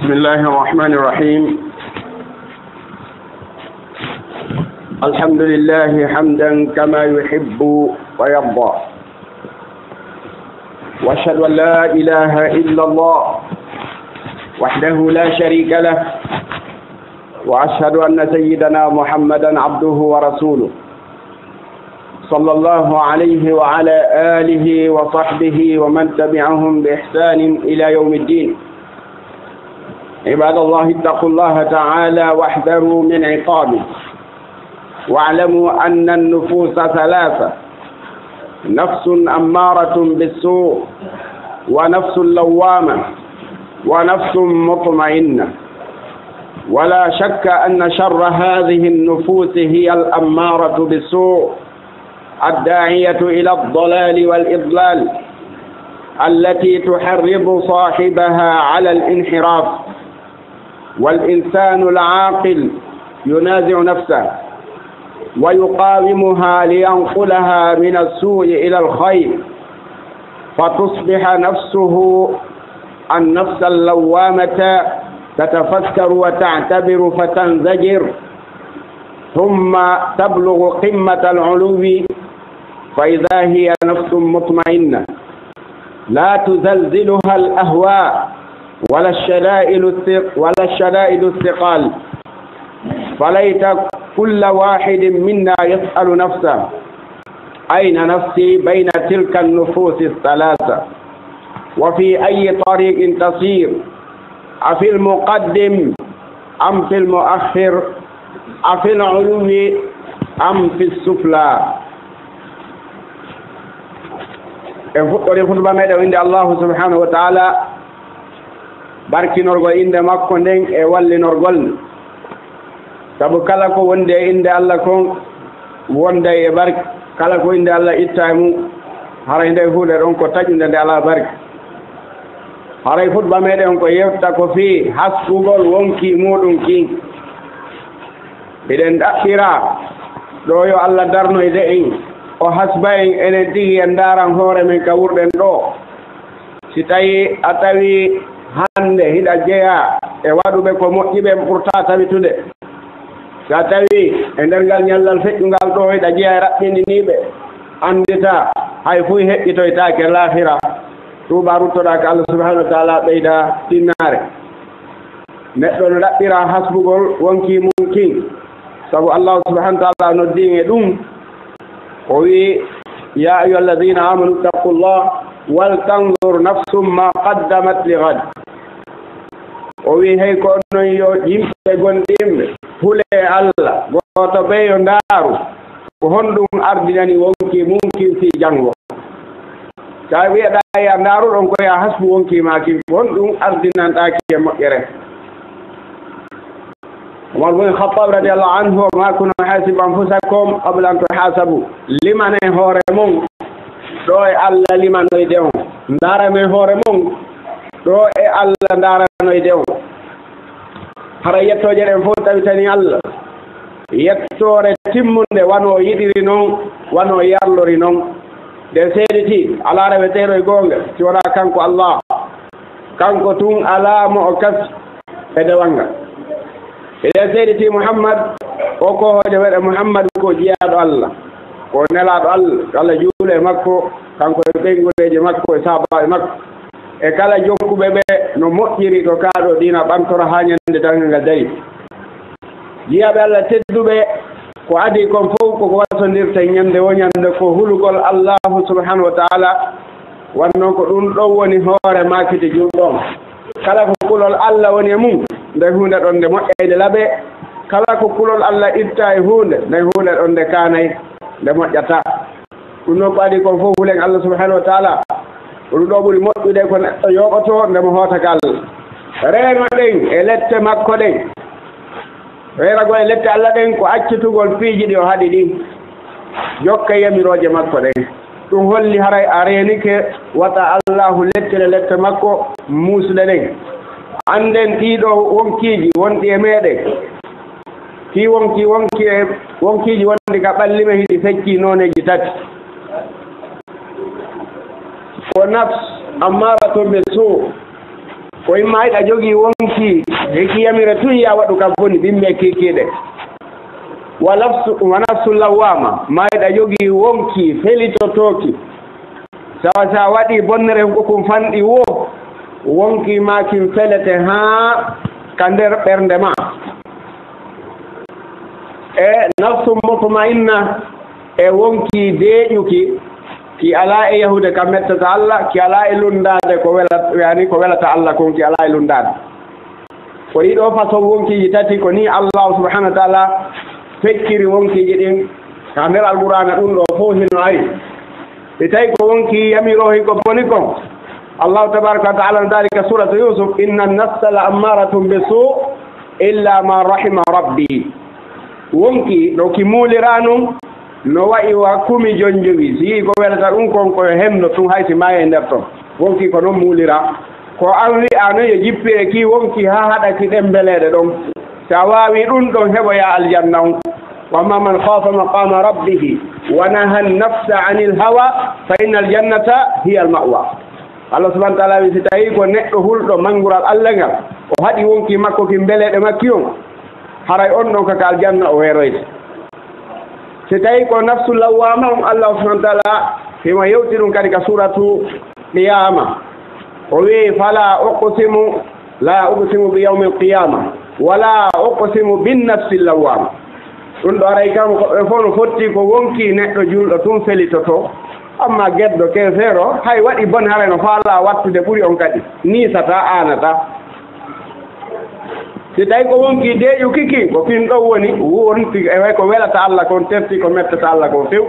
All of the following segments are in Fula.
بسم الله الرحمن الرحيم. الحمد لله حمدا كما يحب ويرضى، واشهد ان لا اله الا الله وحده لا شريك له، واشهد ان سيدنا محمدا عبده ورسوله صلى الله عليه وعلى آله وصحبه ومن تبعهم بإحسان إلى يوم الدين. عباد الله، اتقوا الله تعالى واحذروا من عقابه، واعلموا أن النفوس ثلاثة: نفس أمارة بالسوء، ونفس لوامة، ونفس مطمئنة. ولا شك أن شر هذه النفوس هي الأمارة بالسوء الداعية إلى الضلال والإضلال، التي تحرض صاحبها على الانحراف. والإنسان العاقل ينازع نفسه ويقاومها لينقلها من السوء إلى الخير، فتصبح نفسه النفس اللوامة تتفكر وتعتبر فتنزجر، ثم تبلغ قمة العلو فإذا هي نفس مطمئنة لا تزلزلها الأهواء ولا الشدائد الثقال. فليت كل واحد منا يسأل نفسه: أين نفسي بين تلك النفوس الثلاثة؟ وفي أي طريق تسير؟ أفي المقدم أم في المؤخر؟ أفي العلو أم في السفلى؟ fuɗɗori khutba meɗen inde allahu subhanahu wa ta'ala, barkinorgol inde makko nden e wallinorgol. Sabu kala ko wonde e inde Allah kon wonde e barke, kala ko inde Allah itta e mum haray nde huuɗe ɗon ko taƴude nde ala barke. Haray khutba meɗen ko yewta ko fii hasbugol wonki muɗum ki. Eɗen ɗaɓɓira ɗo yo Allah darnoyde en, o hasba en enen tigi en ndaran hoore men ka wurɗen ɗo. Si tawi a tawi hande hiɗa jeeya e waɗuɓe ko moƴƴiɓe ɓurta tawitude. So a tawi e nder ngal ñallal feƴƴungal ɗo hiɗa jeeya e raɓɓindiniɓe, andita hay fuy heƴƴitoytake lahira. Tuuba ruttoɗa ko Allah subhanahu wa ta'ala ɓeyda tinnare. Neɗɗo no ɗaɓɓira hasbugol wonki mum kin, sabu Allah subhanahu wa ta'ala noddi e ɗum. O wi: ya ayuha alladina amanu ittaqullah wal tanzur nafsum ma qaddamat li ghad. O wi hey ko non yo yimɓe gonɗimɓe hule Allah, goto ɓe yo ndaaru ko honɗum ardinani wonki mumkin fi janngo. Sa wiyeɗa ya ndaaruɗon ko ya hasbu wonki ma kin, ko honɗum ardinanɗaki e moƴƴere. Umar bin Khattab radiyallahu anhu: ma kunu hasibu anfusakum qabla an tuhasabu. Limane hoore mum ɗo e Allah limanoyde on. Ndarame hoore mum ɗo e Allah ndaranoyde on. Hara yettoje ɗen fof tawitani Allah. Yettore timmunde wano yiɗiri noon, wano yarlori noon. Nde seediti ala reweteɗo e gonga si wona kanko Allah. Kanko tun ala mo o kas e dewanga. Eɗen seediti Muhammad o ko hoje waɗe Muhammad ko jeyaɗo Allah, ko nelaɗo Allah, Allah juule makko, kanko e ɓeyguleje makko e sahabaɓe makko e kala jokkuɓe ɓe no moƴƴiri to kaaɗo dina ɓamtoro ha ñande tawga ngal dari. Jiyaɓe Allah tedduɓe ko adi kon fof koko wasondirta ñande woñande ko hulugol Allahu subhanahu wa ta'ala. Wannon ko ɗum ɗon woni hoore makite jumɗon. Kala ko kulol Allah woni e mum, nde hunde ɗon nde moƴƴayde laaɓe. Kala ko kulol Allah itta e hunde, nde hunde ɗon nde kanay nde moƴƴata. Ɗum noon ko adi kon fof hulen Allah subhanahu wa ta'ala. Ɗum ɗo ɓuri moƴƴude ko neɗɗo yoɓoto ndemo hootaka Allah. Reeno ɗen e lette makko ɗen, reerago e lette Allah ɗen ko accitugol fiiji ɗi o haɗi ɗi, jokka yamirooje makko ɗen. Ɗum holli haray a reenike wata Allahu lettire lette makko muusɗe ɗen. Anden ɗiɗo wonkiiji wonɗi e meɗen. Fii wonkiiji wonɗi ka ɓallime hiɗi fecci nooneji tati. Ko nafs ammaratun bisu, ko imma jogi wonki e kiyamira tun ya wadu ka boni bimme kekede wa nafsu lawama mayda jogi wonki felito toki sa wadi bonnere ko kum fandi wo wonki ma kin felete ha kander bernde ma e nafsu mutmainna e wonki deñuki ki ala e yahude kam mettata Allah ki ala e lundade ko wela yani ko welata Allah kon ki ala e lundade ko yido façon wonki tati ko ni Allah subhanahu wa ta'ala fekkiri wonki din kamer alqur'ana dum do fo hino ari e tay ko wonki yamiro hin ko boni kon Allah tabaraka wa ta'ala dalika suratu yusuf inna an-nafsa la'amaratun bisu illa ma rahima rabbi wonki do ki muliranu no wa'i wa kumi jonjowi si ko welata ɗum kon koye hemno tun haysi maye nder ton wonki ko noon muulira ko an wi'ano yo jippire ki wonki ha haɗaki ɗen beleɗe ɗon sa wawi ɗum ɗon heɓoya aljanna on wamma man khafa maqama rabbihi wa naha nafsa anil hawa fa inna aljannata hiya almawa Allah subhanahu wa ta'ala wi si tawi ko neɗɗo hulɗo mangural Allah ngal o haɗi wonki makko ki beleɗe makki on haray on ɗon kaka aljanna o weroyde si tawi ko nafsu lawwama on Allah subhanahu wa ta'ala hima yewti ɗum kadi ka suratu qiyama o wi fala uqsimu la uqsimu bi yawmi alqiyama wala uqsimu bin nafsi lawwama ɗum ɗo aray kam koɓe fof no fotti ko wonki neɗɗo julɗo tun felitoto amma gueɗɗo kesero hay waɗi bone hara no faala wattude ɓuri on kadi nisata anata si tawi ko wonki deeƴu kiki ko fin ɗo woni wonti e ko welata Allah kon terti ko mettata Allah kon few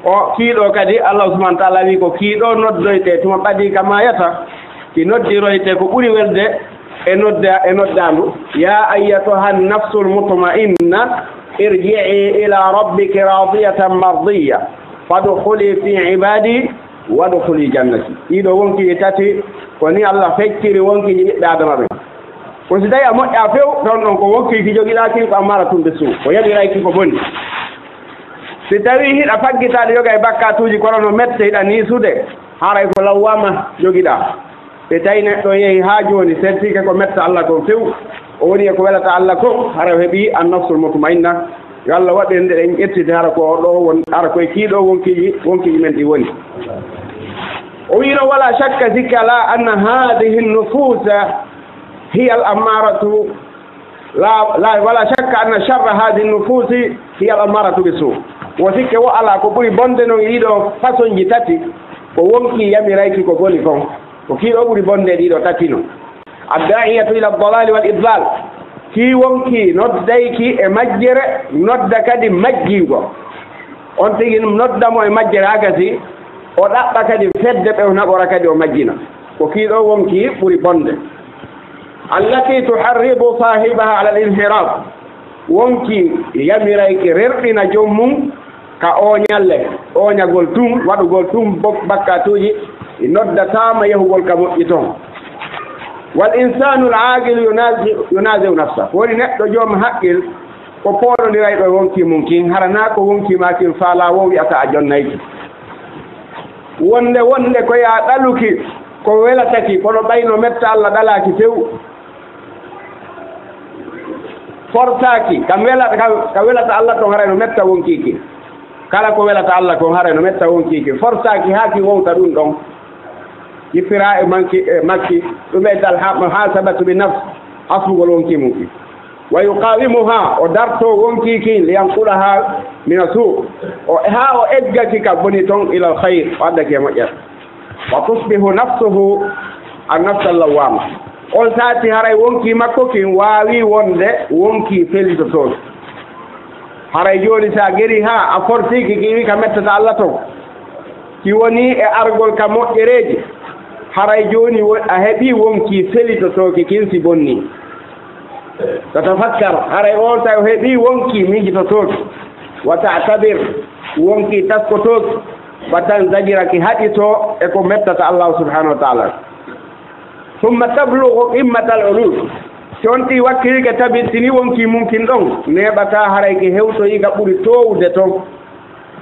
o kiiɗo kadi Allah subhanahu wa ta'ala wi ko kiiɗo noddoyte tuma ɓadi ka mayata ki noddiroyte ko ɓuri welde e noddandu ya ayyatuha nafsul mutma'inna irji'i ila rabbiki radiyatan mardiya fadkhuli fi ibadi wadkhuli jannati ɗiɗo wonki tati ko ni Allah fecciri wonki ɓiɓɓe adama ɓe ko si tawi a moƴƴa few ton ɗon ko wonki ki jogiɗaki ko ammara tumde suu ko yaɗirayki ko bonni si tawi hiɗa faggitaɗo yoga e bakkatuji kono no mette hiɗa nisude haray ko lawwama jogiɗa si tawi neɗɗo yeehi ha joni sertike ko metta Allah kon few o woni e ko welata Allah ko hara heeɓi an nafsul mutmainna yo Allah waɗen nde ɗen ƴettide hara ko ɗo won hara koye kiiɗo wonkiji men ɗi woni o wino wala shakka sikka la anna hadihi nufusa hiya al amaratu la wala shakka anna sharra hadihi nufusi hiya al amaratu bisu wo sikke wo ala ko ɓuri bonde noon ɗiɗo façon ji tati ko wonki yamirayki ko boni kon ko kiiɗo ɓuri bonde ɗiɗo tati no adda'iyatu ila dalali wal idlal ki wonki noddayki e majjere nodda kadi majjigo on tigi noddamo e majjere ha gasi o ɗaɓɓa kadi fedde ɓe o naɓora kadi o majjina ko kiiɗo wonki ɓuri bonde allati tuharribu sahibaha ala al-inhiraf wonki yamirayki rerɗina jommum ka oñagol tum waɗugol tum bakkatuji noddatama yahugol ka moƴƴi toon wal insanu al-aqilu yunazi'u nafsa woni neɗɗo joom haqqil ko poɗodiray ɗo wonki mum kin harana ko wonki ma kin faala wo wi'ata a jonnayki wonde ko ya ɗaluki ko welataki kono ɓayno metta Allah ɗalaki few fortaki ka welata Allah ton haray no metta wonkiki kala ko welata Allah kon haray no metta wonkiki fortaki haaki wonta ɗum ɗon jippira e makki ɗum e dal muhasabatu bi nafs asbugol wonki mum wa yuqawimuha o darto wonkiki liyanqulaha min asu ha o eggaki ka boni ton ila alkhayr o addaki e moƴƴere wa tusbihu nafsuhu an nafsa allawama on saati haray wonki makko kin waawi wonde wonki felitotoɗo haray joni sa geri ha a fortiki ki wi ka mettata Allah ton ki woni e argol ka moƴƴereji haray joni a heɓi wonki felitotoki kin si bonni tatafakkar haray on sa o heɓi wonki mijitotoki wa ta'tabir wonki taskotoki watan zajiraki haɗito e ko mettata Allah subhanahu wa ta'ala ثم تبلغ قمة العلوم شونتي وكيك تبتني وونكي ممكن دون نيبتا هرايكي هوتو يغا بوري تووده تون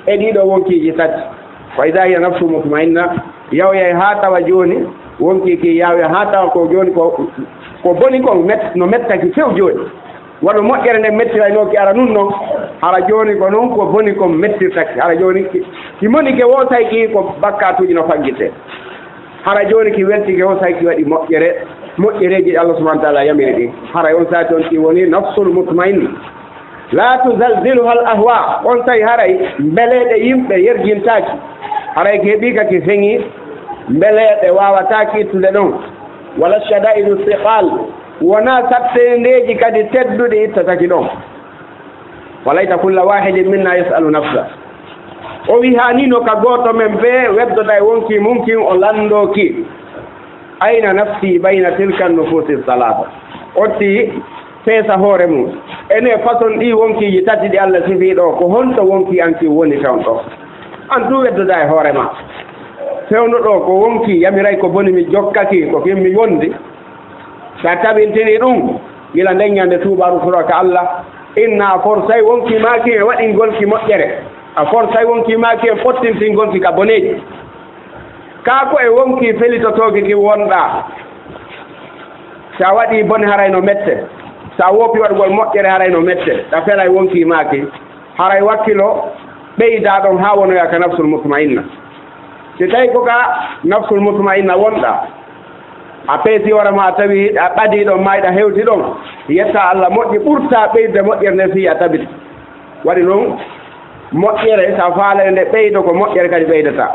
ادي دو وونكي جيتات فاذا هي نفس مطمئنه ياو يا هاتا وجوني wonki ki yawe ha taw ko joni ko boni ko no mettaki few joni waɗo moƴƴere nde mettiraynoki ara nun noon hara joni ko noon ko boni ko mettirtaki hara joni ki moni ke wosayki ko bakkatuji no faggitte hara joni ki welti ke wosayki waɗi moƴƴereji Allah subhanahu wa ta'ala yamiri ɗi hara on sati on ki woni nafsul mutmain la tuzalziluha al ahwa on tawi haray beleɗe yimɓe yerjintaki haray ke heeɓi kaki feŋi beleɗe wawataki ittude ɗon wala shada'idu istiqal wona sattendeji kadi tedduɗe ittataki ɗon walayta kulla wahidin minna yasalu nafsa o wi hanino ka goto men be weddoda e wonki mumkin o landoki ayna nafsi bayna tilka nufusi salata otti peesa hoore mum ene façon ɗi wonkiji tati ɗi Allah sifi ɗo ko honto wonki anki woni toon ɗo an tu weddoda e hoore ma fewno ɗo ko wonki yamiray ko boni mi jokkaki ko kimmi wondi sa tabintini ɗum gila ndeññande tuubaru furoka Allah inna a forsay wonki maki e waɗingolki moƴƴere a forsay wonki maki e pottintingolki ka boneji kako e wonki felitotoki ki wonɗa sa waɗi bone harayno mette sa wopi waɗugol moƴƴere harayno mette ɗa felay wonki maki haray wakkilo ɓeyda ɗon ha wonoya ka nafsul mutmainna si tawi ko ka nafsul mutmainna wonɗa a peesi warama a tawi a ɓadi ɗon mayɗa hewti ɗon yetta Allah moƴƴi ɓurta ɓeyde moƴƴere nde si a tabiti waɗi noon moƴƴere sa faalere nde ɓeydo ko moƴƴere kadi ɓeydata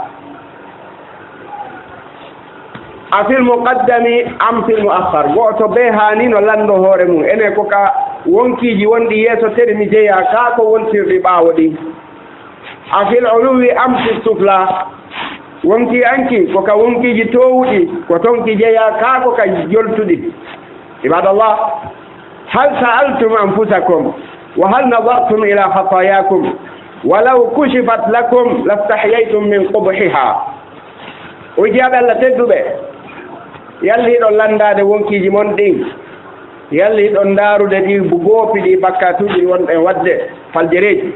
a fil muqaddami am fil muakhar goto be hani no lando hoore mum ene ko ka wonkiji wonɗi yeeso teri mi jeeya ka ko wontirɗi ɓaawo ɗi a fil uluwi am fil sufla wonki anki ko ka wonkiji towuɗi ko tonki jeeya ka ko ka joltuɗi ibadallah hal sa'altum anfusakum wa hal nadartum ila khatayakum walaw kushifat lakum lastahyaytum min qubhiha o jaaɓe Allah tedduɓe yalliɗon landade wonkiji mon ɗin yalliɗon darude ɗi goopi ɗi bakkatuji wonɗen wadde faljereji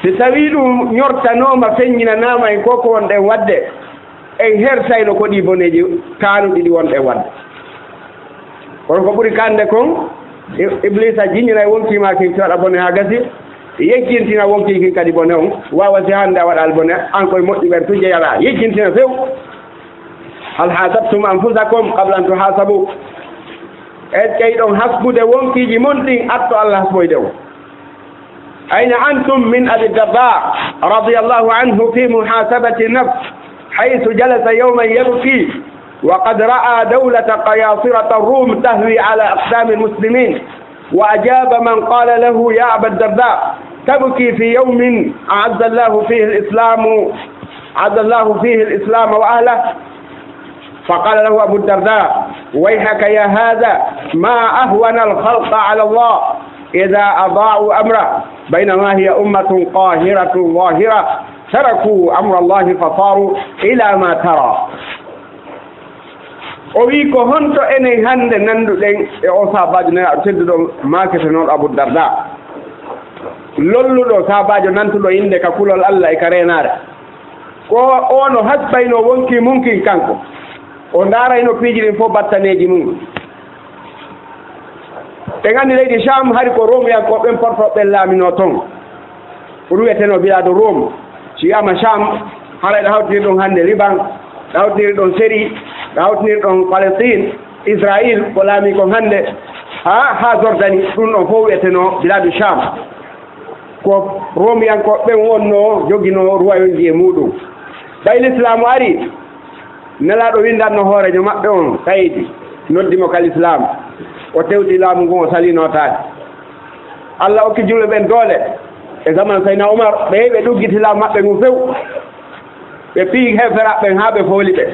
si tawi ɗum ñortanoma feññinanama en koko wonɗen wadde en hersayno ko ɗi boneji kanuɗi ɗi wonɗen wadde kono ko ɓuri kande kon iblisa jiñinay wonkima kin waɗa bone ha gasi yejjintina wonki kin kadi bone on wawa si hande a waɗal bone an koye moƴƴi ɓer tuje yala yejjintina few hal hasabtum anfusakum qabla an tuhasabu e ƴeyɗon hasbude wonkiji mon ɗin atto Allah hasboyde o أين أنتم من أبي الدرداء رضي الله عنه في محاسبة النفس حيث جلس يوما يبكي وقد رأى دولة قياصرة الروم تهوي على أقدام المسلمين وأجاب من قال له يا أبا الدرداء تبكي في يوم أعز الله فيه الإسلام وأهله فقال له أبو الدرداء ويحك يا هذا ما أهون الخلق على الله إذا أضاعوا أمره بينما هي أمة قاهرة ظاهرة تركوا أمر الله فصاروا إلى ما ترى o wi ko honto enen hande nanduɗen e o sabajo nayi tedduɗo makete noon Abou Darda lolluɗo sabajo nantuɗo inde ka kulol Allah e ka renare ko ono hasbayno wonki munkin kanko o darayno piiji ɗin fof battaneji mum ɓe gandi leydi Cham hari ko romiyankoɓen portoɓe laamino toon ɗum wiyeteno bilade Rome si wiyama Cham haɗa ɗo hawtiri ɗon hande Liban ɗo hawtiri ɗon Syrie ɗo hawtiri ɗon Palestine Israël ko laami kon hande ha Jordanie ɗum ɗon fof wiyeteno bilade Cham ko romiyankoɓen wonno jogino royaume e muɗum ɓay l'islamu ari nelaɗo windanno hoorejo maɓɓe on Saïdi noddimo kal islam o tewti laamu ngon o salinotade Allah okki julɓe ɓen doole e zaman Sayna Oumar ɓe ɓe ɗuggiti laamu maɓɓe ngun few ɓe pii heferaɓe ɓen ha ɓe fooli ɓe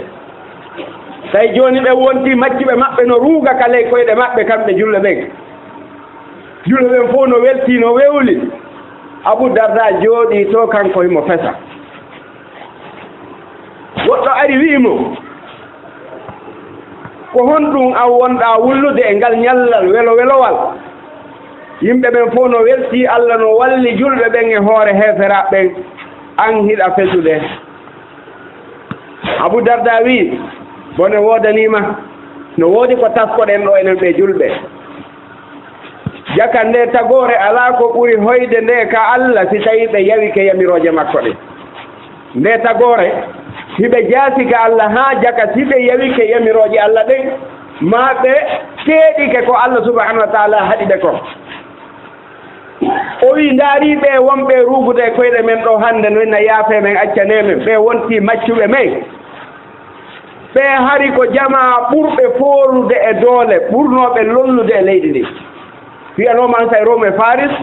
tawi joni ɓe wonti majjiɓe maɓɓe no ruuga ka ley koyɗe maɓɓe kamɓe julɓe ɓen fof no welti no wewli Abou Darda jooɗi to kanko himo fesa goɗɗo ari wiimo ko honɗum an wonɗa wullude e ngal ñallal welowel yimɓe ɓen fof no welti Allah no walli julɓe ɓen e hoore heferaɓe ɓen an hiɗa fesude Abou Darda wi bone wodanima no wodi ko taskoɗen ɗo enen ɓe julɓe jaka nde tagore ala ko ɓuri hoyde nde ka Allah si tawi ɓe yawi ke yamiroje makko ɗe nde tagore hiɓe jaasi ka Allah ha jaka si ɓe yawi ke yamiroje Allah ɗen ma ɓe keeɗike ko Allah subhanahu wa taala haɗiɓe ko o wi ndaari ɓe wonɓe ruugude e koyɗe men ɗo hannde no na yaafe men accanemen ɓe wonti maccuɓe men ɓe hari ko jama ɓurɓe foorude e doole ɓurnoɓe lollude e leydi ndi wiyanoman say Rome Faris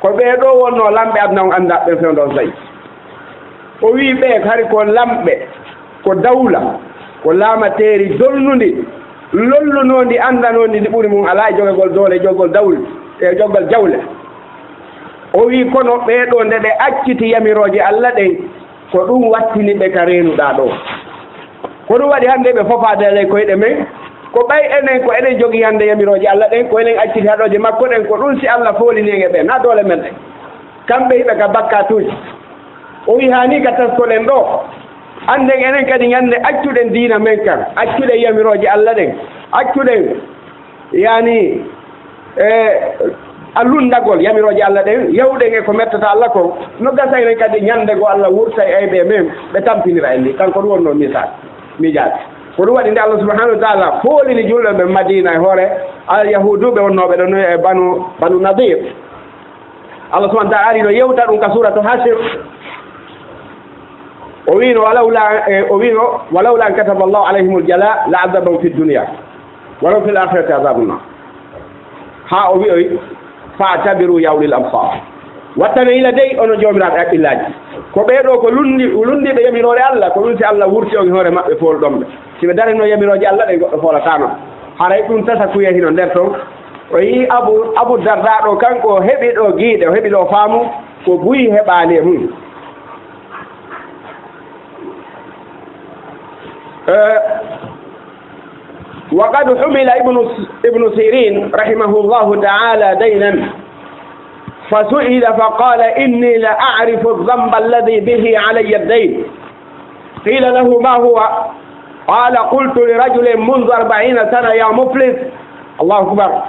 ko ɓeeɗo wonno lamɓe adna on annda ɓen few ɗon sayi o wi ɓe hari ko lamɓe ko dawla ko laamateeri dolnundi lollunondi anndanodi ndi ɓuri mum alaa e jogagol doole jogol dawle e joggal jawle o wi kono ɓeeɗo nde ɓe acciti yamiroje Allah ɗen ko ɗum wattini ɓe ka reenuɗaa ɗo ko ɗum waɗi hannde ɓe fofaade ley koyɗe men ko ɓay enen ko eɗen jogii hannde yamiroje Allah ɗen ko enen acciti haɗoje makko ɗen ko ɗum si Allah foolini e ɓen na doole men ɗen kamɓe hiɓe ka bakkatuuji o wi haani ka taskoɗen ɗo annden enen kadi ñannde accuɗen diina men kan accuɗen yamiroje Allah ɗen accuɗen yani allundagol yamiroje Allah ɗen yawɗen e ko mettata Allah ko no gasaynen kadi ñannde go Allah wurta e ayɓe men ɓe tampinira en ni kanko ɗum wonno misal miijaade ko ɗum waɗi nde Allah subhanahu wa taala foolini julɓe ɓe Madina e hoore alyahuduɓe wonnoɓe ɗo e banu Nadir Allah subhanahu wa taala ari no yewta ɗum ka suratu Hashr o wino walawla an kataba Allahu alayhim al-jala la adabahum fi dunya walaw fil akhirati adabun nar ha o wi fa'tabiru ya ulil absar wattane ila dey ono jomiraɓe haqqillaji ko ɓeeɗo ko lundiɓe yamirore Allah ko ɗum si Allah wurti on hoore maɓɓe foolɗomɓe si ɓe darino yamiroje Allah ɗe goɗɗo foolatano haray ɗum tasa kuye hino nder toon o yi Abu Darda ɗo kanko heɓi ɗo giiɗe o heɓi ɗo faamu ko buyi heɓaali e mum وقد حمل ابن سيرين رحمه الله تعالى دينا فسئل فقال إني لأعرف الذنب الذي به علي الدين قيل له ما هو قال قلت لرجل منذ 40 سنة يا مفلس الله أكبر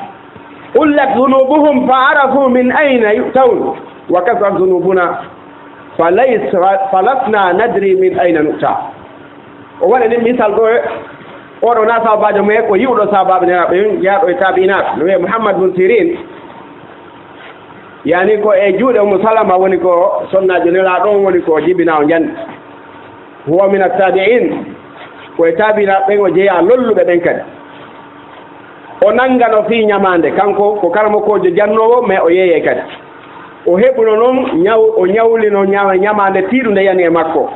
قلت ذنوبهم فعرفوا من أين يؤتون وكثرت ذنوبنا فلسنا ندري من أين نؤتى وأنا مثال oɗo na sabajo me ko yiwɗo sabaɓe nenaɓe yaaɗo e tabinaɓe no wiye Muhammad bun Sirin yani ko e juuɗe Ummu Salama woni ko sonnajo nelaɗo on woni ko jibina o jandi huwa min attabi'in ko e tabinaɓe ɓen o jeeya lolluɓe ɓen kadi o nangano fi ñamande kanko ko karamokojo jannowo mais o yeeye kadi o heɓuno noon o ñawlino ñamande tiiɗude yani e makko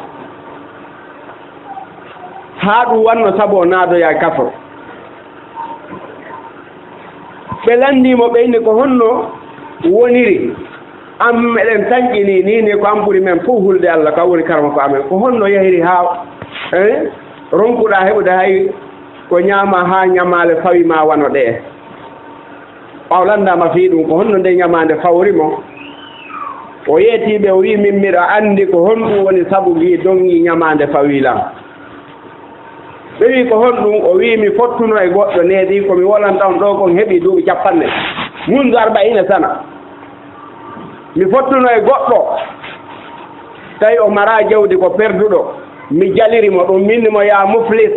haa ɗum wanno sabu o naadoya kafo ɓe lanndimo ɓe inni ko honno woniri am eɗen tañƴini nini ko am ɓuri men fof hulde Allah ko woni karama ko amen ko honno yahiri haa ronkuɗa heɓude hay ko ñaama haa ñamaale fawi ma wano ɗe ɓaw lanndama fii ɗum ko honno nde ñamande fawrimo o yeetiɓe o wi min miɗo anndi ko honɗum woni sabu gi dongi ñamande fawilam ɓe wi ko honɗum o wi mi fottuno e goɗɗo needi komi wolanta on ɗo kon heɓi duuɓi 40 mundu 40 sana mi fottuno e goɗɗo tawi o mara jawdi ko perduɗo mi jalirimo ɗum minnimo ya muflis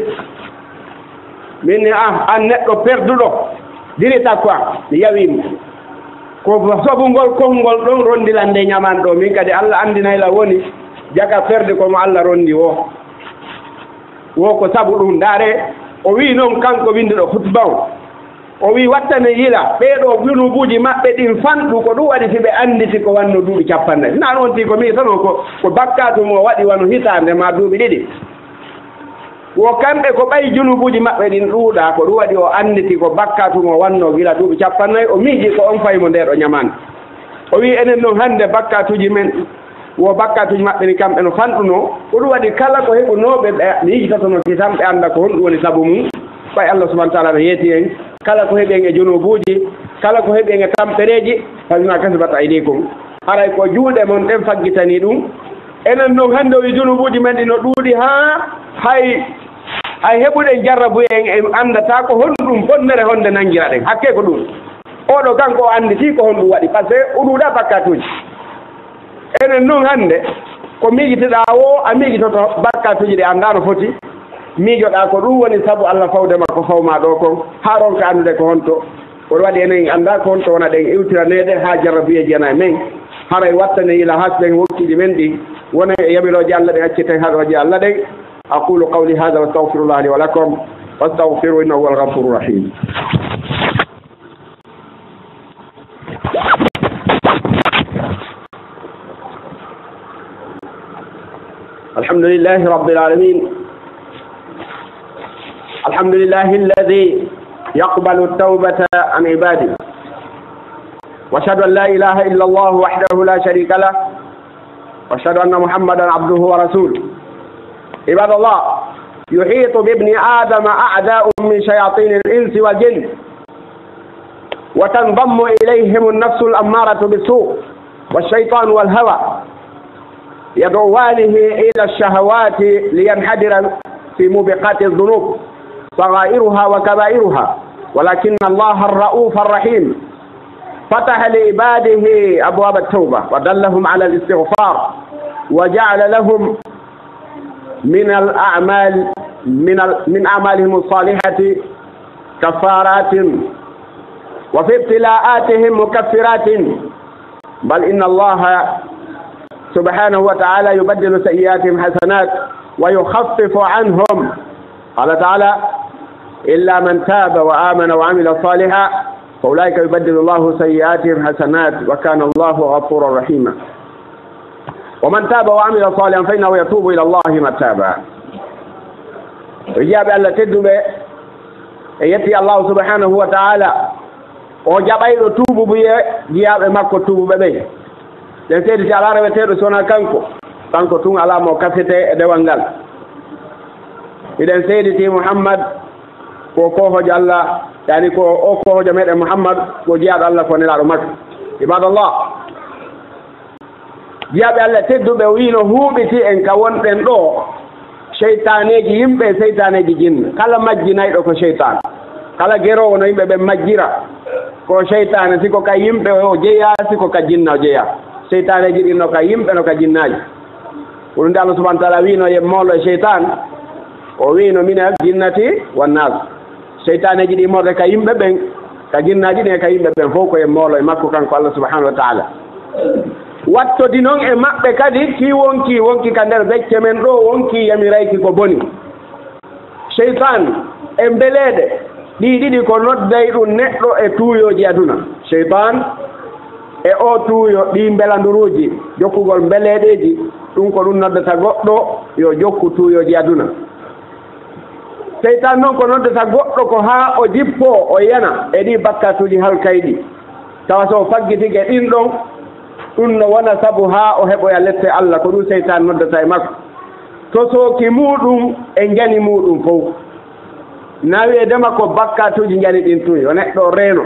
minni an neɗɗo perduɗo dirita quoi mi yawimo ko sabungol konngol ɗon rondilande ñaman ɗo min kadi Allah andinayla woni jaga perde komo Allah rondi wo ko sabu ɗum ndaare o wi noon kanko winduɗo Kutuba o wi wattane yila ɓeeɗo junubuji maɓɓe ɗin fanɗu ko ɗum waɗi si ɓe annditi ko wanno duuɓi 40 nan on ti ko mi tano ko bakkatu mo waɗi wano hitande ma duuɓi 2 wo kamɓe ko ɓay junubuji maɓɓe ɗin ɗuuɗa ko ɗum waɗi o annditi ko bakkatu mo wanno gila duuɓi 40 o miiji ko on faymo nder ɗo ñamande o wi enen noon hannde bakkatuji men wo bakkatuji maɓɓe ni kamɓe no fanɗuno ko ɗum waɗi kala ko heɓunoɓe ɓe yijitatono kitam ɓe annda ko honɗum woni sabu mum ɓay Allah subahana taala no yeeti en kala ko heeɓi en e junubuji kala ko heeɓi en e tampereji fabima kasibat aydikum haray ko juuɗe mon ɗen faggitani ɗum enen noon hannde o wi junubuji men ɗi no ɗuuɗi haa hay hay heɓuɗen jarrabu en andata ko honɗum fonnere honde nangira ɗen hakke ko ɗum oɗo kanko o anditi ko honɗum waɗi par ce que uɗuɗa bakkatuji enen noon hannde ko miijiteɗa o a miijitoto bakkatuji ɗe annda no foti miijoɗa ko ɗum woni sabu Allah fawdema ko fawma ɗo kon ha ronka andude ko honto oɗo waɗi enen annda ko honto wona ɗen iwtiraneɗe ha jarrabuyeji ana e men haray wattane ila hasɓen wokkiji men ɗi wona e yamiroji Allah ɗe acciten haɗoji Allah ɗen aqulu qawli hada wa astaghfirullah li wa lakum wastaghfiru innahu huwal ghafurur rahim. الحمد لله رب العالمين الحمد لله الذي يقبل التوبة عن عباده وأشهد أن لا إله إلا الله وحده لا شريك له وأشهد أن محمدا عبده ورسوله. عباد الله، يحيط بابن آدم أعداء من شياطين الإنس والجن وتنضم إليهم النفس الأمارة بالسوء والشيطان والهوى يدعوانه إلى الشهوات لينحدر في موبقات الذنوب صغائرها وكبائرها، ولكن الله الرؤوف الرحيم فتح لعباده أبواب التوبة ودلهم على الاستغفار وجعل لهم من الأعمال من أعمالهم الصالحة كفارات وفي ابتلاءاتهم مكفرات، بل إن الله سبحانه وتعالى يبدل سيئاتهم حسنات ويخفف عنهم. قال تعالى: إلا من تاب وآمن وعمل صالحا فأولئك يبدل الله سيئاتهم حسنات وكان الله غفورا رحيما. ومن تاب وعمل صالحا فإنه يتوب إلى الله متابا. وجاب ألا تدب يتي الله سبحانه وتعالى وجابير توب بيه جاب مكو توب بيه den seedi si ala reweteɗo sona kanko tun ala mo kafete e dewal ngal. iɗen seediti Muhammad ko kohojo Allah, yani ko o kohojo meɗen Muhammad ko jiyaɗo Allah ko nelaɗo makko. Ibadallah, jiyaɓe Allah tedduɓe wino huuɓiti en ka wonɗen ɗo seytaneji yimɓe seytaneji jinna. Kala majjinayɗo ko seytan, kala gerowo no yimɓe ɓe majjira ko seytane, siko ka yimɓe o jeeya, siko ka jinna o jeeya. seytaneji ɗin no ka yimɓe no ka jinnaji. Ɗum nde Allah subhanahu wa ta'ala wino ye molo e seytan o wino minal jinnati wan nas. seytaneji ɗi morde ka yimɓe ɓen, ka jinnaji ɗin e ka yimɓe ɓen fof ko ye molo e makko kanko Allah subhanahu wa ta'ala. wattodi noon e maɓɓe kadi ki wonki ka nder becce men ɗo wonki yamirayki ko boni. seytan e mbeleɗe ɗi ɗiɗi ko nodday ɗum neɗɗo e tuuyoji aduna. seytan e o tuuyo ɗi belanduruji jokkugol mbeleɗeji ɗum ko ɗum noddata goɗɗo yo jokku tuuyoji aduna. seytan noon ko noddata goɗɗo ko ha o jippo o yana e ɗi bakkatuji halkayɗi, tawa so faggitike ɗin ɗon ɗum no wona sabu ha o heɓoya lette Allah, ko ɗum seytan noddata e makko. to sooki muɗum e jani muɗum fof nawi e dema ko bakkatuji jani ɗin tuy o neɗɗo reeno.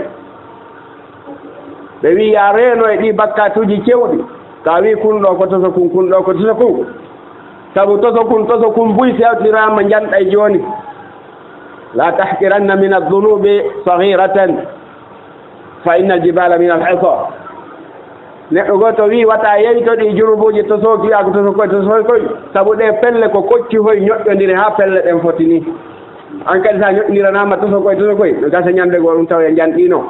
ɓe wi ya reeno e ɗi bakkatuji cewɗi, ka wi kunɗo ko toso kun, kunɗo ko toso kun, sabu toso kun buy sewtirama janɗa e joni. la tahqiranna min adh-dhunubi saghiratan fa inna al-jibala min al-hasa. neɗɗo goto wi wata yeytoɗi jurubuji tosoki wiya ko toso koy sabu ɗe pelle ko kocci hoy ñoƴƴodiri ha pelle ɗen fotini. an kadi sa ñoƴƴodiranama toso koy no gasa ñande goo ɗum taw e janɗino.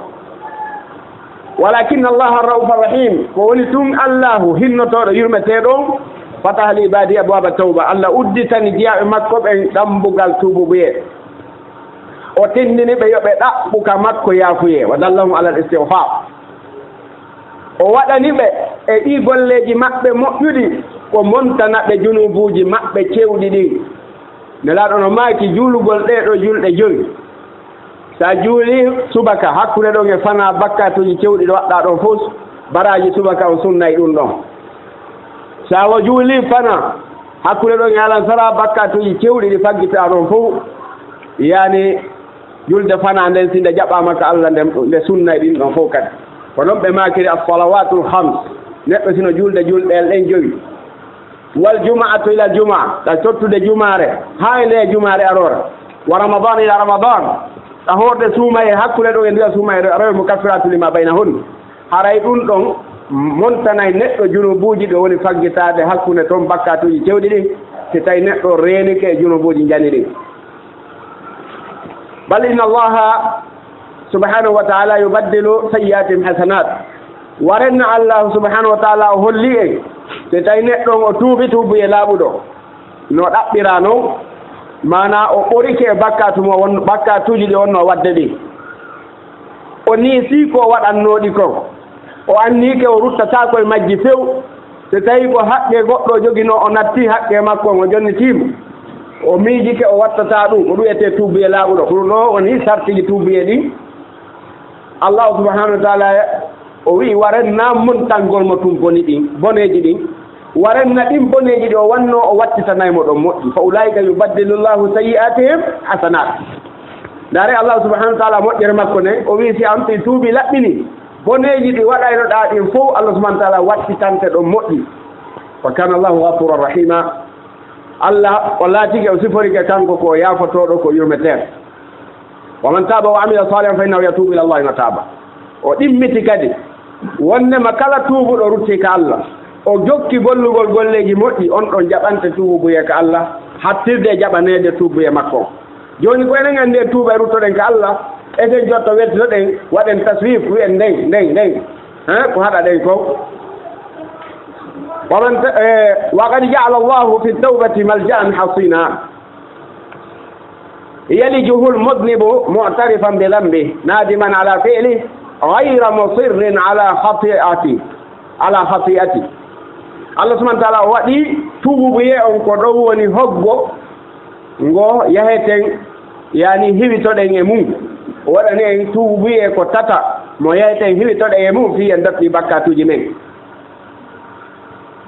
walakin Allah ar-rauf ar-rahim ko woni tun Allahu hinnotoɗo yurmeteɗo fataha li ibadi abwaba tawba. Allah udditani jiyaɓe makko ɓen ɗambugal tububuye, o tindini ɓe yoɓe ɗaɓɓu ka makko yaafuye wa dallahum ala al-istighfar. o waɗani ɓe e ɗi golleji maɓɓe moƴƴuɗi ko montana ɓe junubuji maɓɓe cewɗi ɗi. nelaɗo no maaki juulugol ɗeɗo julɗe joyi. sa juuli subaka hakkude ɗon e fana bakkatuji cewɗi ɗo waɗɗa ɗon fof baraji subaka o sunnayi ɗum ɗon. sa wo juuli fana hakkude ɗon e alansara bakkatuji cewɗi ɗi faggita ɗon fof yani julde fana nden sinde jaɓɓama ka Allah nde sunnayi ɗin ɗon fof kadi. ko noon ɓe makiri as-salawatul khams. neɗɗo sino julde julɗel ɗen joyi wal juma'atu ila jumaa ta tottude jumaare haa e nde jumaare arore wa ramadan ila ramadan ta horde suuma e hakkude ɗo e ndiya suuma e rewe mo kaffiratu lima baynahun haray ɗum ɗon montanay neɗɗo junubuuji ɗo woni faggitaade hakkunde toon bakkatuuji cewɗi ɗin si tawi neɗɗo reenike e junubuuji njani ɗin bal inna allaha subhanahu wa taala yubaddilu sayyi'atihim hasanat warenna allahu subhanahu wa taala o holli en si tawi neɗɗon o tuubi tuubuye laaɓuɗo no ɗaɓɓira noon mana o ɓorike e bakkatuuji ɗi wonno wadde ɗi o niisi ko waɗannooɗi kon o annike o ruttata koye majji few so tawi ko haqqe goɗɗo jogino o natti haqqe makko o jonnitiimo o miijike o wattata ɗum ko ɗuyete tuubuye laaɓuɗo ko ɗum ɗo woni sartiji tuubuye ɗin allahu subhanahu wa taala o wi warenna montangol mo tum boni ɗin boneji ɗin warenna ɗin boneji ɗi o wanno o wattitanaymo ɗon moƴƴi fa ulaika yubaddilu llahu sayyi'atihim hasanat ndaare allahu subhanahu wa taala moƴƴere makko ne o wi si am ɗi tuubi laɓɓini boneji ɗi waɗaynoɗa ɗin fof allah subahana taala wattitante ɗon moƴƴi wa kana allahu gafuran rahima allah o laatike o siforike kanko ko yaafotoɗo ko yurmeteɗo wa man taba wa amila salihan fa innahu yatubu ila allahi mataba o ɗimmiti kadi wonnema kala tuubuɗo rutti ka allah o jokki gollugol golleji moƴƴi on ɗon jaɓante tuubuye ka allah hattirde e jaɓanede tuubuye makko joni ko enen andi e tuuba e ruttoɗen ka allah eten jotto wettitoɗen waɗen taswif wiyen ndeng ko haɗa ɗen ko wa qad ja'ala allahu fi tawbati malja'an hasina yalijuhu lmudnibu mu'tarifan bi dhanbihi nadiman ala fi'lihi ghayra musirrin ala khati'ati allah subhanahu wa ta'ala o waɗi tuubuye on ko ɗon woni hoggo ngo yaheten yani hiwitoɗen e mum o waɗani en tuubuye ko tata mo yaheten hiwitoɗen e mum fi en datti bakkatuji men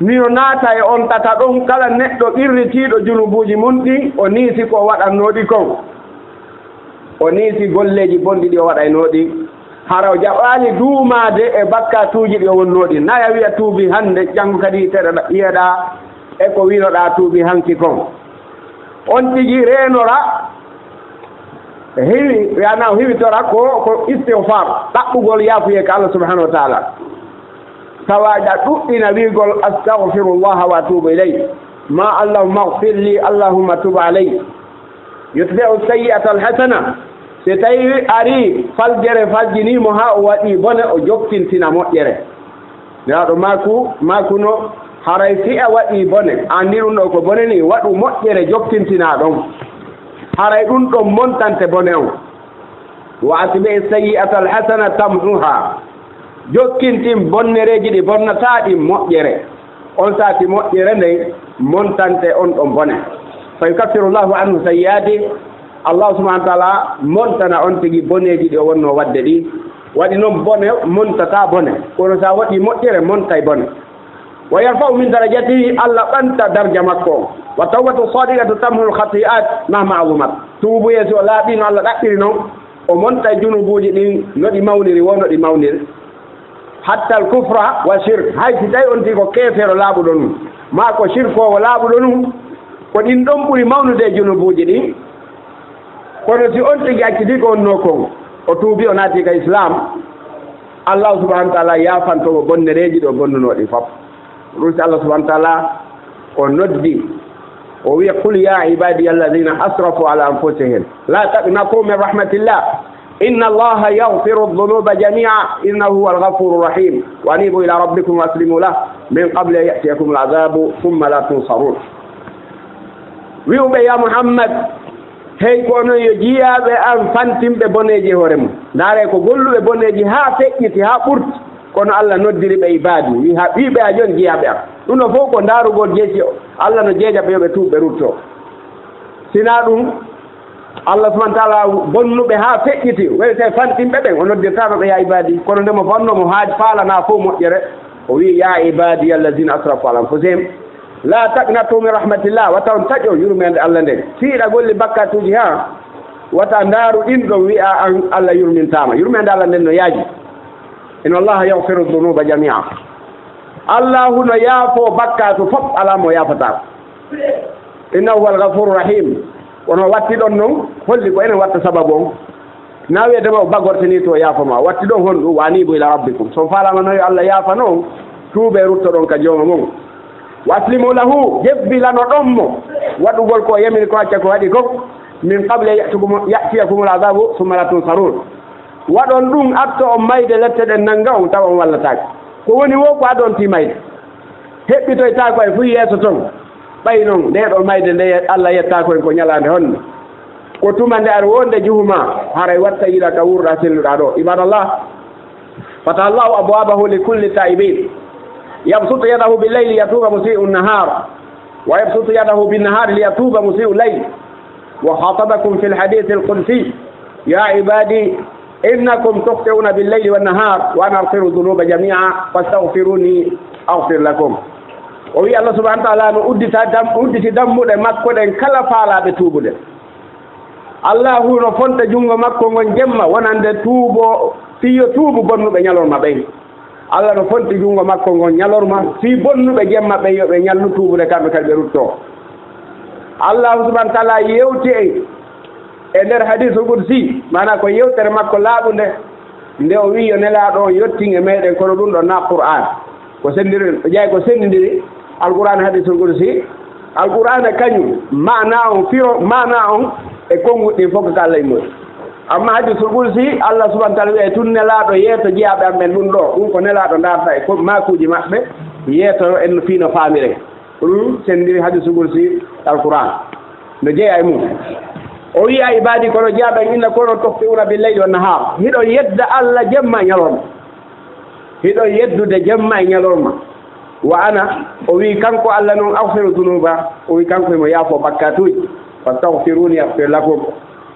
mino naata e on tata ɗon kala neɗɗo irritiiɗo junubuuji mum ɗi o niisi ko waɗannooɗi kon o niisi golleji bonɗi ɗi o waɗaynooɗi hara o jaɓaali duumaade e bakkatuuji ɗi o wonnooɗi naya wiya tuubi hannde janngo kadi yiyeɗaa e ko winoɗaa tuubi hanki kon on tigi reenora hewi yana o hiwitora ko istigfar ɗaɓɓugol yaafuye ka allah subahanahu wa taala tawaɗa ɗuɗɗina wiigol astahfirullaha wa atubu ilay ma allahumma agfir li allahumma tub alay yutbi'u sayyi'ata alhasana so tawi ari faljere faljinimo ha o waɗi bone o jokkintina moƴƴere ndewaɗo makuno haray si a waɗi bone andi ɗum ɗo ko bone ni waɗu moƴƴere jokkintina ɗon haray ɗum ɗon montante bone on wa atbi'i sayyi'ata alhasana tamhuha jokkintin bonnereji ɗi bonnataɗi moƴƴere on sati moƴƴere nden montante on ɗon bone fa yukaffiru llahu anhu sayyi'ati allah subahana wa taala montana on tigi boneji ɗi o wonno wadde ɗi waɗi noon bone montata bone kono sa waɗi moƴƴere montay bone wa yarfa'u min darajatihi allah ɓanta darja makko wa tawbatu sadiqatu tamhul khati'at mahma azumat tuubuye so laaɓino allah ɗaɓɓiri noon o montay junubuji ɗin no ɗi mawniri wonno ɗi mawniri hatta al kufra wa shirk hay si tawi on ti ko keefeero laaɓuɗo num ma ko shirkowo laaɓuɗo num ko ɗin ɗon ɓuri mawnude junubuji ɗin kono si on tigi accidi ko onno kon o tuubi o naati ka islam allahu subahana wa taala yafantomo bonnereji ɗo bonnunoɗi fof ɗum si allah subahana wa taala o noddi o wiya qul ya ibadiya alladina asrafu ala anfusihim la taqnatu min rahmatillah inna allaha yaghfiru dhunuba jami'a innahu huwal ghafurur rahim wa anibu ila rabbikum waslimu lahu min qabli an ya'tiyakum al'adabu thumma la tunsarun wi'uɓe ya muhammad hey kono yo jiyaɓe an fantimɓe boneji hoore mum ndaare ko golluɓe boneji ha feƴƴiti ha ɓurti kono allah noddiri ɓe ibadi wi ha ɓiɓe a joni jiyaɓe am ɗum no fof ko ndaarugol jeeci allah no jeeja ɓe yoɓe tuuɓe rutto sina ɗum allah subahana taala bonnuɓe ha feƴƴiti weyte fantimɓe ɓen o noddirtama ɓe ya ibadi kono ndemo fannomo ha faalana fof moƴƴere o wi ya ibadi alladina asrafu ala anfusihim la taqnatu min rahmatillah wata on taƴo yurmede allah nden fiiɗa golli bakkatuji ha wata ndaaru ɗin ɗon wi'a an allah yurmintama yurmede allah nden no yaaji inna allaha yahfiru dhunuba jamia allahu no yaafo bakkatu fof ala mo yafata innahu huwal ghafurur rahim wono watti ɗon noon holli ko enen watta sababu on na wiyedema o bagorteni to yaafoma watti ɗon hon ɗum wanibu ila rabbikum so falama noyo allah yaafa noon tuuɓe rutto ɗon ka jooma mum waslimu lahu jebbilano ɗon mo waɗugol ko yamini ko acca ko waɗi ko min qable yatiyakumul adabu summa la tunsarun waɗon ɗum atto on mayde lette ɗen nanga on tawa on wallatake ko woni wo ko adon ti mayde heɓɓitoyta ko e fu yeeso toon ɓay noon nde ɗo mayde nde allah yetta koyen ko ñalande honde ko tuma nde aɗa wonde juhuma haray watta yiɗa ka wurɗa selluɗa ɗo ibadallah fata allahu abwabahu li kulli taibin yabsutu yadahu billayli yatuba musii'u nnahar wa yabsutu yadahu binnahari liyatuba musii'u llayl wa khatabakum fi lhadithi alqudsi ya ibadi innakum tukhti'una billayli wannahar wa ana aghfiru dhunuba jami'a fastaghfiruni aghfir lakum o wi allah subhanahu wa ta'ala no udditi dammuɗe makko ɗen kala faalaɓe tuubude allahu no fonta junngo makko ngon jemma wonande tuubo fiyo tuubu bonnuɓe ñalorma ɓen allah no fonti junngo makko ngon ñalorma fi bonnuɓe jemma ɓen yoɓe ñallu tuubude kamɓe kadi ɓe rutto allahu subhanahu wa ta'ala yewti e nder hadithul qudsi mana ko yewtere makko laaɓunde nde o wi yo nelaaɗo on yottin e meɗen kono ɗum ɗo na qur'an ko sendiri ƴeey ko sendidiri alqur'an hadithul qudsi alqur'an kañum mana on firo mana on e konguɗɗi fof ko allah immori amma hadithul qudsi allah subhanahu wa ta'ala wiye tun nelaaɗo yeeto jeyaɓe am ɓen ɗum ɗo ɗum ko nelaaɗo darta e makuji maɓɓe yeeto en fiino faamire ɗum sendiri hadithul qudsi alqur'an no jeeya e mum o wiya ibadi kono jeyaɓen inna kono tohti'una billayli wannahar hiɗo yedda allah jemma e ñalorma hiɗo yeddude jemma e ñalorma wa ana o wi kanko allah noon aghfiru dunuba o wi kanko emo yaafo bakkatuji fastaghfiruni aghfir lakum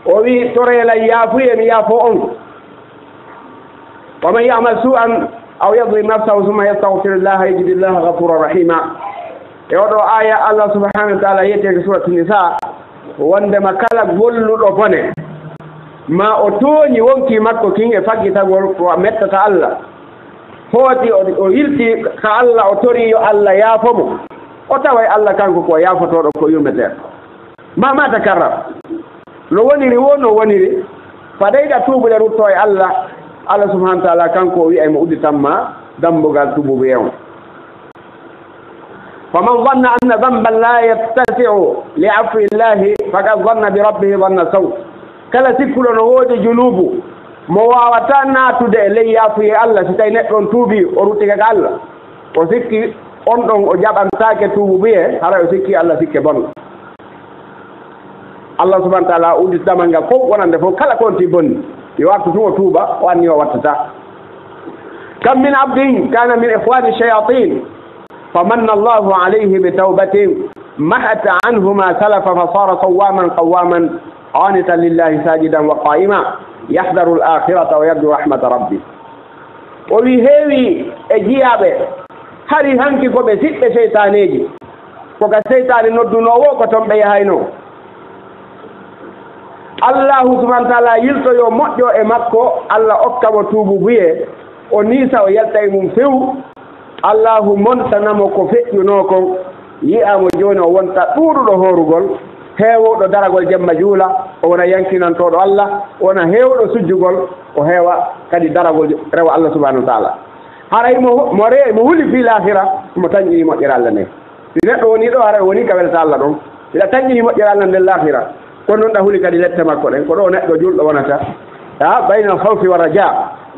o wi torela yaafuye mi yaafo on wa man ya'mal su'an aw yadlim nafsahu thumma yastaghfirillaha yajidillaha ghafuran rahima e oɗo aya allah subhanahu wa ta'ala yiyete suratu nisa wondema kala golluɗo bone ma o tooñi wonki makko kin e faggitagol ko mettata allah hooti o hilti ka allah o tori yo allah yaafomo o tawa allah kanko ko yaafotoɗo ko yummeteɗo ma takarrar no woniri wo no woniri faɗayɗa tuubude rutto e allah allah subhanahu wa ta'ala kanko o wiya mo udditanma dambugal tububu yewn faman dhanna anna dhanban la yattasi'u li'afwi llahi faqad dhanna bi rabbihi dhanna saw kala sikkuɗo no woodi junubu mo wawata natude e ley yaafuye allah si tawi neɗɗo on tuubi o ruttike ka allah o sikki on ɗon o jaɓantake tuubu biye haray o sikki allah sikke bonga allah subhanahu wa ta'ala udditi damal ngal fof wonande fof kala konti bonni yo artu tun o tuuba o anni o wattata kam min abdin kana min ihwani shayatin famanna allahu alayhi bitawbatin mahat anhu ma salafa fasara sawaman qawaman qanitan lillahi sajidan wa qa'ima yahdaru al-akhirata wa yarju rahmata rabbi o wi heewi e jiyaɓe hari hanki koɓe siɓɓe seytaneji koka seytane noddunowo ko toon ɓe yahayno allahu subhanahu wa ta'ala yiltoyo moƴƴo e makko allah okkamo tuubu buye o niisa o yalta e mum few allahu montanamo ko feƴƴuno kon yiyamo joni o wonta ɗuuɗuɗo horugol heewuɗo daragol jemma juula o wona yankinantoɗo allah wona heewɗo sujjugol o heewa kadi daragol rewa allah subhanahu wa ta'ala haray mo huli fi lahira mo tañƴini moƴƴere allah nde si neɗɗo woni ɗo haray woni ka welata allah ɗon ila tañƴini moƴƴere allah nden lahira kono noon ɗa huli kadi lette makko ɗen ko ɗo neɗɗo julɗo wonata bayna alkhawfi wa raja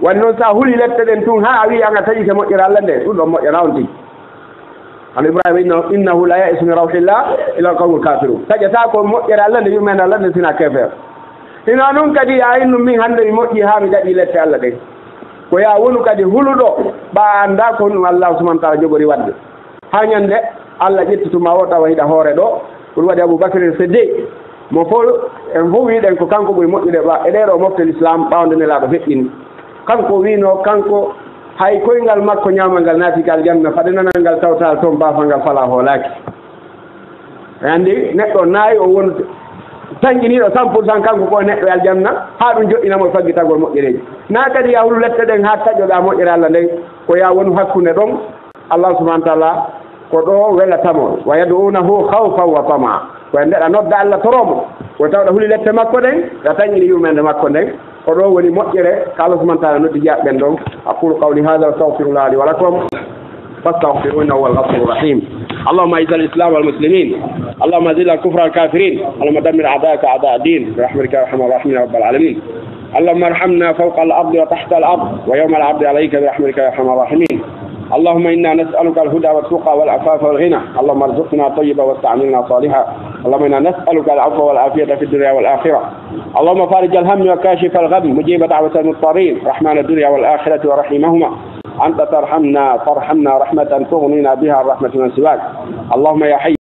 wani noon sa huli lette ɗen tun ha a wi anga taƴike moƴƴere allah nde ɗum ɗon moƴƴana on tigi an ibrahima innahu la ya'isu min rawhillah ila alqawmul kafirun taƴata ko moƴƴere allah nde yumen allah nde sina kefeer ina noon kadi ya innum min hannde mi moƴƴi ha mi ɗaɗi lette allah ɗen ko ya wonu kadi huluɗo ɓa anda ko ɗum allah subhanahu wa ta'ala jogori wadde ha ñande allah ƴettituma o tawa hiɗa hoore ɗo ɗum waɗi aboubacry siddiq mo fof en fof wiɗen ko kanko ɓuri moƴƴude ɓa e ɗeɗo mofte l'islam ɓawde nelaɗo feƴƴini kanko wino kanko hay koyngal makko ñamal ngal naati ka aljanna faɗe nanal ngal tawtal toon bafal ngal fala hoolaki andi neɗɗo naayi o won tañƴiniɗo 100% kanko ko neɗɗo e aljanna ha ɗum joƴƴinamo e faggitagol moƴƴereji na kadi ya hulu lette ɗen ha taƴoɗa moƴƴere allah nden ko ya wonu hakkunde ɗon الله سبحانه وتعالى كدو ولا تمو ويدعونه خوفا وطمعا وعند نود الله تروم وتاو هولي لت ماكو دين راتاني لي يومن ماكو دين كدو ولي موجره قال سبحانه وتعالى نود جاب بن دون اقول قولي هذا واستغفر الله لي ولكم فاستغفروه انه هو الغفور الرحيم اللهم اعز الاسلام والمسلمين اللهم اذل الكفر والكافرين اللهم دمر اعداءك اعداء الدين برحمتك يا ارحم الراحمين يا رب العالمين اللهم ارحمنا فوق الارض وتحت الارض ويوم العرض عليك برحمتك يا ارحم الراحمين اللهم إنا نسألك الهدى والتقى والعفاف والغنى اللهم ارزقنا طيبا واستعملنا صالحا اللهم إنا نسألك العفو والعافية في الدنيا والآخرة اللهم فارج الهم وكاشف الغم مجيب دعوة المضطرين رحمن الدنيا والآخرة ورحيمهما أنت ترحمنا رحمة تغنينا بها الرحمة من سواك اللهم يا حي